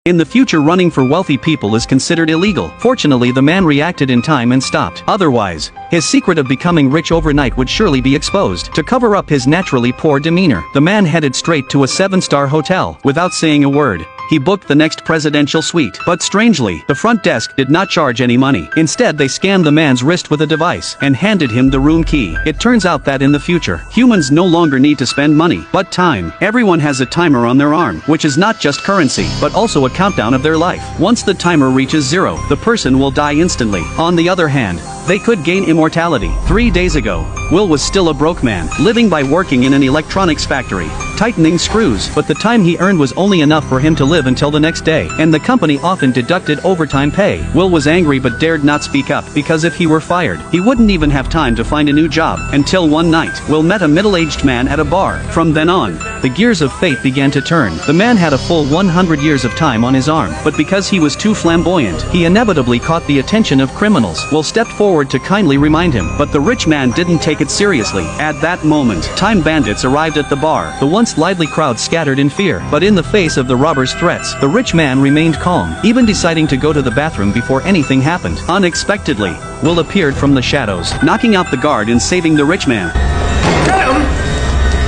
In the future, running for wealthy people is considered illegal. Fortunately, the man reacted in time and stopped. Otherwise, his secret of becoming rich overnight would surely be exposed. To cover up his naturally poor demeanor, the man headed straight to a 7-star hotel. Without saying a word, he booked the next presidential suite. But strangely, the front desk did not charge any money. Instead, they scanned the man's wrist with a device and handed him the room key. It turns out that in the future, humans no longer need to spend money, but time. Everyone has a timer on their arm, which is not just currency, but also a countdown of their life. Once the timer reaches 0, the person will die instantly. On the other hand, they could gain immortality. 3 days ago, Will was still a broke man, living by working in an electronics factory, tightening screws, but the time he earned was only enough for him to live until the next day, and the company often deducted overtime pay. Will was angry but dared not speak up, because if he were fired, he wouldn't even have time to find a new job. Until one night, Will met a middle-aged man at a bar. From then on, the gears of fate began to turn. The man had a full 100 years of time on his arm, but because he was too flamboyant, he inevitably caught the attention of criminals. Will stepped forward to kindly remind him, but the rich man didn't take it seriously. At that moment, time bandits arrived at the bar. The once lively crowd scattered in fear, but in the face of the robbers' threats, the rich man remained calm, even deciding to go to the bathroom before anything happened. Unexpectedly, Will appeared from the shadows, knocking out the guard and saving the rich man.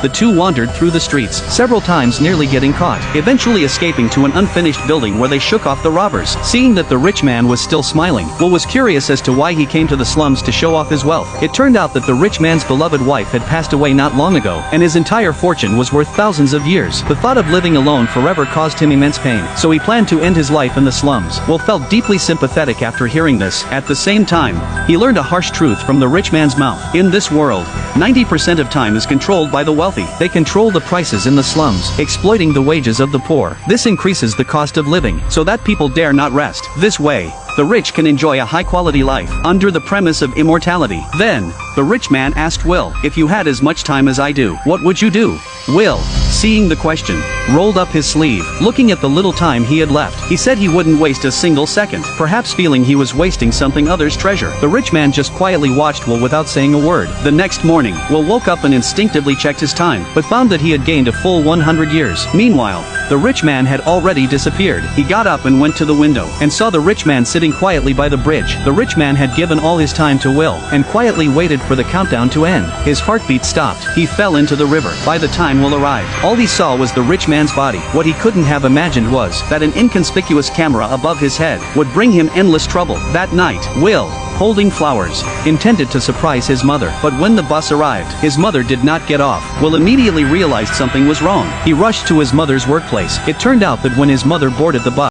The two wandered through the streets, several times nearly getting caught, eventually escaping to an unfinished building where they shook off the robbers. Seeing that the rich man was still smiling, Will was curious as to why he came to the slums to show off his wealth. It turned out that the rich man's beloved wife had passed away not long ago, and his entire fortune was worth thousands of years. The thought of living alone forever caused him immense pain, so he planned to end his life in the slums. Will felt deeply sympathetic after hearing this. At the same time, he learned a harsh truth from the rich man's mouth. In this world, 90% of time is controlled by the wealthy. They control the prices in the slums, exploiting the wages of the poor. This increases the cost of living, so that people dare not rest. This way, the rich can enjoy a high-quality life, under the premise of immortality. Then, the rich man asked Will, "If you had as much time as I do, what would you do?" Will, seeing the question, rolled up his sleeve. Looking at the little time he had left, he said he wouldn't waste a single second, perhaps feeling he was wasting something others treasure. The rich man just quietly watched Will without saying a word. The next morning, Will woke up and instinctively checked his time, but found that he had gained a full 100 years. Meanwhile, the rich man had already disappeared. He got up and went to the window, and saw the rich man sitting quietly by the bridge. The rich man had given all his time to Will, and quietly waited for the countdown to end. His heartbeat stopped. He fell into the river. By the time Will arrived, all he saw was the rich man's body. What he couldn't have imagined was that an inconspicuous camera above his head would bring him endless trouble. That night, Will, holding flowers, intended to surprise his mother, but when the bus arrived, his mother did not get off. Will immediately realized something was wrong. He rushed to his mother's workplace. It turned out that when his mother boarded the bus,